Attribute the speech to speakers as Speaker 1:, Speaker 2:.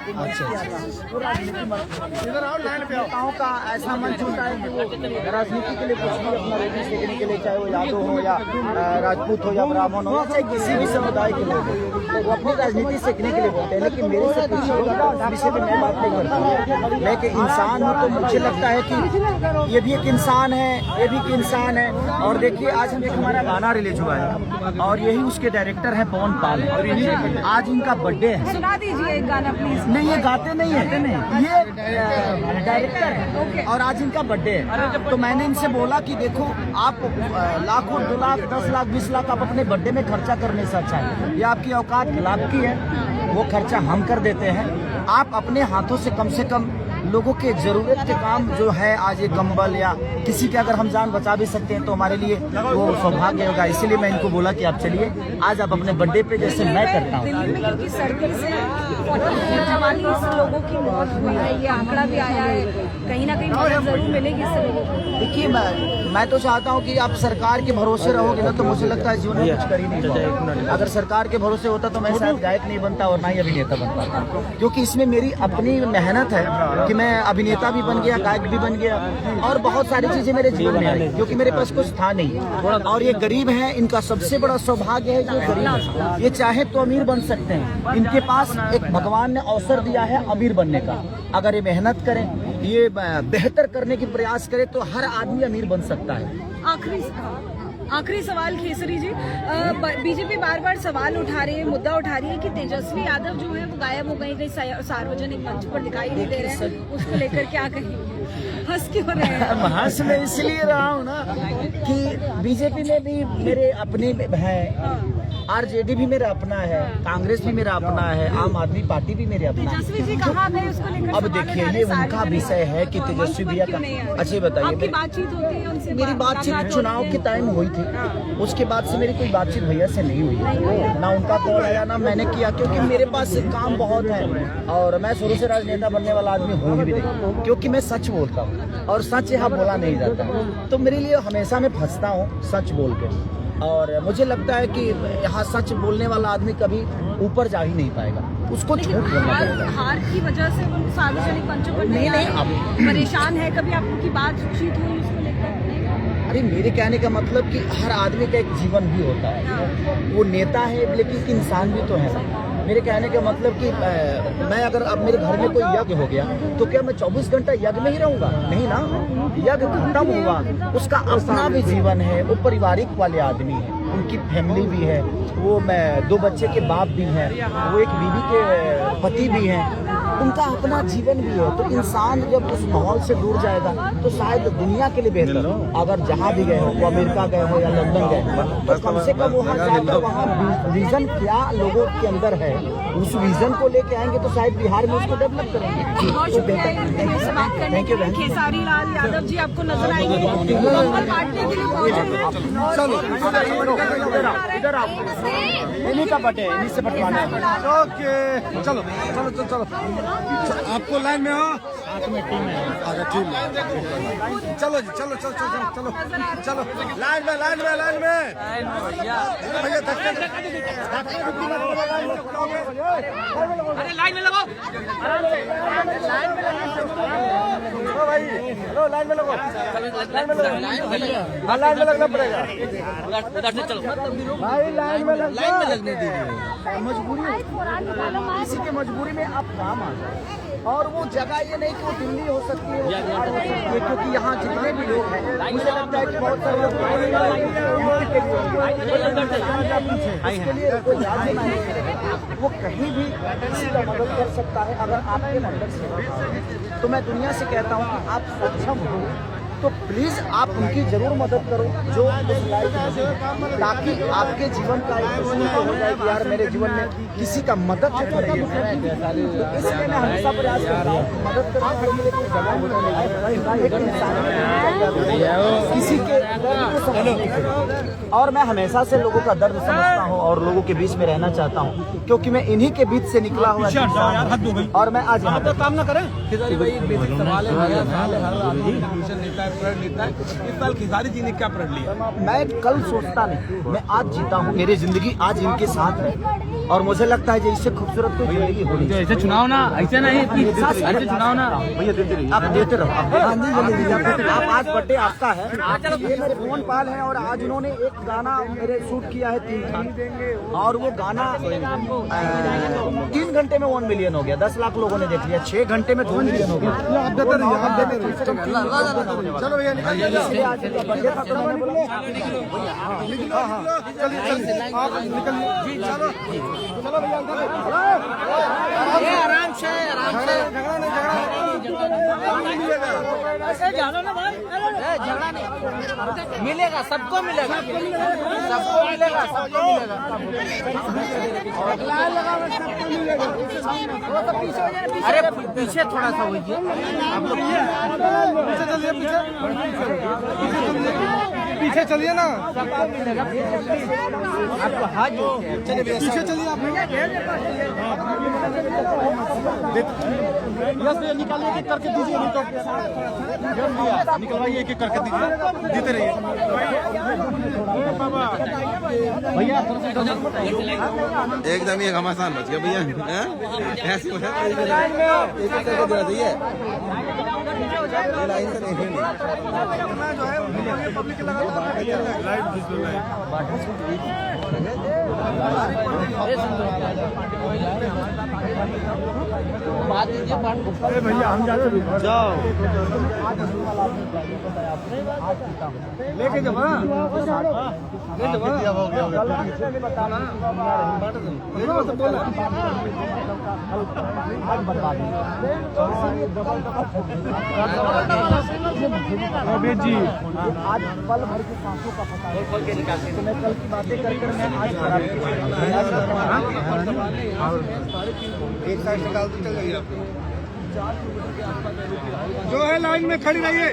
Speaker 1: वो राजनीति नेताओं का ऐसा मंच होता है कि वो राजनीति के लिए कुछ भी अपना रोटी सेकने के लिए, चाहे वो यादव हो या राजपूत हो या ब्राह्मण हो, चाहे किसी भी समुदाय के लोग हो, तो वो अपनी राजनीति सेकने के लिए बोलते हैं। लेकिन मेरे से पूछिएगा तो विषय में मैं बात नहीं करता हूँ। मैं एक इंसान हूँ, तो मुझे लगता है कि ये भी एक इंसान है, ये भी एक इंसान है। और देखिए, आज हम एक हमारा गाना रिलीज हुआ है और यही उसके डायरेक्टर है पवन पाल। आज इनका बर्थडे है।
Speaker 2: सुना दीजिए एक गाना प्लीज।
Speaker 1: नहीं, ये गाते नहीं है, ये डायरेक्टर है और आज इनका बर्थडे है। तो मैंने इनसे बोला कि देखो, आप लाखों, 2 लाख, 10 लाख, 20 लाख आप अपने बर्थडे में खर्चा करने से अच्छा है, ये आपकी औकात लाभ की है, वो खर्चा हम कर देते हैं। आप अपने हाथों से कम लोगों के जरूरत के काम जो है, आज ये कंबल या किसी के अगर हम जान बचा भी सकते हैं तो हमारे लिए वो सौभाग्य होगा। इसीलिए मैं इनको बोला कि आप चलिए, आज आप अपने बर्थडे पे जैसे मैं करता हूँ।
Speaker 2: दिल्ली में क्योंकि सर्दी से 44 लोगों की मौत हुई है, ये आंकड़ा भी आया है, कहीं ना कहीं मदद जरूर मिलेगी इससे लोगों को।
Speaker 1: देखिए, मैं तो चाहता हूँ कि आप सरकार के भरोसे रहोगे ना, तो मुझे लगता है जीवन में कुछ कर ही नहीं पाओगे। अगर सरकार के भरोसे होता तो मैं शायद गायक नहीं बनता और ना ही अभिनेता बन पाता, क्योंकि इसमें मेरी अपनी मेहनत है कि मैं अभिनेता भी बन गया, गायक भी बन गया और बहुत सारी चीजें मेरे जीवन में आई, क्योंकि मेरे पास कुछ था नहीं। और ये गरीब है, इनका सबसे बड़ा सौभाग्य है जो गरीब है। ये चाहे तो अमीर बन सकते हैं, इनके पास एक भगवान ने अवसर दिया है अमीर बनने का। अगर ये मेहनत करें, ये बेहतर करने की प्रयास करें, तो हर आदमी अमीर बन सकता है।
Speaker 2: आखिरी सवाल खेसरी जी, बीजेपी बार बार सवाल उठा रही है, मुद्दा उठा रही है कि तेजस्वी यादव जो है वो गायब हो गई, कहीं सार्वजनिक मंच पर दिखाई नहीं दे रहे हैं, उसको लेकर क्या कहेंगे? हंस क्यों रहे हैं?
Speaker 1: हंस मैं इसलिए रहा हूँ ना कि बीजेपी में भी मेरे अपने हैं, आरजेडी भी मेरा अपना है, कांग्रेस भी मेरा अपना है, आम आदमी पार्टी भी मेरे अपना है।
Speaker 2: तेजस्वी जी कहाँ गए उसको लेकर?
Speaker 1: अब देखिए, ये उनका विषय है कि तेजस्वी भैया का। अच्छा बताइए,
Speaker 2: आपकी बातचीत होती है उनसे?
Speaker 1: मेरी बातचीत चुनाव के टाइम हुई थी, उसके बाद से मेरी कोई बातचीत भैया से नहीं हुई, ना उनका कॉल आया ना मैंने किया, क्योंकि मेरे पास काम बहुत है और मैं शुरू से राजनेता बनने वाला आदमी हूँ भी नहीं, क्योंकि मैं सच बोलता हूँ और सच यहाँ बोला नहीं जाता। तो मेरे लिए हमेशा मैं फंसता हूँ सच बोल के, और मुझे लगता है कि यहाँ सच बोलने वाला आदमी कभी ऊपर जा ही नहीं पाएगा, उसको झूठ बोलना पड़ेगा।
Speaker 2: हार की वजह से वो सार्वजनिक मंचों पर नहीं परेशान है, कभी आपकी बातचीत हुई उसको लेकर?
Speaker 1: अरे, मेरे कहने का मतलब कि हर आदमी का एक जीवन भी होता है, वो नेता है लेकिन इंसान भी तो है। मेरे कहने का मतलब कि मैं अगर अब मेरे घर में कोई यज्ञ हो गया तो क्या मैं 24 घंटा यज्ञ में ही रहूंगा? नहीं ना, यज्ञ खत्म हुआ, उसका अपना भी जीवन है, वो पारिवारिक वाले आदमी है, उनकी फैमिली भी है, वो 2 बच्चे के बाप भी हैं, वो एक बीवी के पति भी हैं, उनका अपना जीवन भी है। तो इंसान जब उस माहौल से दूर जाएगा तो शायद दुनिया के लिए बेहतर हो। अगर जहाँ भी गए हो, वो अमेरिका गए हो या लंदन गए हो, तो कम से कम वहाँ जाकर वहाँ विजन क्या लोगों के अंदर है, उस विजन को लेके आएंगे तो शायद बिहार में उसको डेवलप करेंगे।
Speaker 2: बहुत शुक्रिया से बात करने के लिए। खेसारी लाल यादव जी आपको नजर आएंगे कंबल बांटने के लिए पहुंचे हैं।
Speaker 1: चलो इधर आओ, इन्हीं का बटे, इन्हीं से बंटवाना है।
Speaker 3: ओके, चलो चलो चलो चलो, आपको लाइन में हो, साथ में टीम है। अच्छा, टीम है, चलो जी, चलो चलो चलो चलो चलो, लाइन में लाइन में लाइन में भैया,
Speaker 4: अरे लाइन में लगो,
Speaker 3: लाइन में लगो भाई, हेलो लाइन में लगो, लाइन में लगो, लाइन में लगना पड़ेगा
Speaker 4: उधर से चलो
Speaker 3: भाई, लाइन में
Speaker 4: लगने दीजिए।
Speaker 1: मजबूरी, किसी के मजबूरी में आप काम आ जाए, और वो जगह ये नहीं कि वो दिल्ली हो सकती है, वो बिहार हो सकती है, क्योंकि यहाँ जितने भी लोग हैं, मुझे लगता है कि बहुत सारे लोग इसके लिए कोई राज्य नहीं, वो कहीं भी किसी का मदद कर सकता है अगर आपके मदद से। तो मैं दुनिया से कहता हूँ कि आप सक्षम हो तो प्लीज आप उनकी जरूर मदद करो जो उस लायक नहीं, ताकि आपके जीवन का एक प्रश्न तो हो जाए कि यार मेरे जीवन में किसी का मदद कर रही है। इसलिए मैं हमेशा प्रयास करता हूँ मदद करने के लिए कोई जगह एक इंसान किसी के दर्द को समझने के लिए, और मैं हमेशा से लोगों का दर्द समझता हूँ और लोगों के बीच में रहना चाहता हूँ, क्योंकि मैं इन्हीं के बीच से निकला हुआ इंसान, और मैं आज यहाँ पर
Speaker 3: काम ना करें।
Speaker 4: सवाल है, इस साल खेसारी जी ने क्या प्रण लिया?
Speaker 1: मैं कल सोचता नहीं, मैं आज जीता हूँ, मेरी जिंदगी आज इनके साथ है। और मुझे लगता है कि इससे खूबसूरत कोई जिंदगी होनी चाहिए।
Speaker 4: ऐसे चुनाव ना, ऐसे नहीं, ऐसे चुनाव ना।
Speaker 1: आप देते रहो, आप आज बर्थडे आपका है। ये मेरे पवन पाल है और आज उन्होंने एक गाना मेरे शूट किया है 3 था और वो गाना 3 घंटे में 1 मिलियन हो गया। 10 लाख लोगों ने देख लिया। 6 घंटे में 2 मिलियन हो गया।
Speaker 3: चलो भैया
Speaker 1: इसलिए आज बर्थडे था तो मैंने बोला
Speaker 3: चलिए आप निकलिए। चलो चलो भैया
Speaker 4: आराम से
Speaker 3: झगड़ा नहीं
Speaker 4: झगड़ा नहीं मिलेगा, सबको मिलेगा, सबको मिलेगा, सबको मिलेगा। अरे पीछे थोड़ा सा होइए आप लोग,
Speaker 3: पीछे चलिए, पीछे चलिए ना,
Speaker 4: सबको मिलेगा। आपको हाथ जोड़ते हैं, चलिए
Speaker 3: पीछे चलिए आप। निकालिए एक करके दीजिए, नहीं तो निकलवाइए एक करके दीजिए, देते रहिए भैया।
Speaker 5: एकदम ये घमासान बच गया भैया। ऐसे हो जाए एक करके दे दिए लाइन से नहीं
Speaker 3: जो है पब्लिक
Speaker 4: बात दीजिए,
Speaker 3: भैया हम जाओ लेके जाओ जी।
Speaker 1: आज पल भर की सांसों का पता है तो मैं कल की बातें कर मैं आज खराब
Speaker 3: एक साइड से डाल चल जाइए आप जो है लाइन में खड़ी रहिए।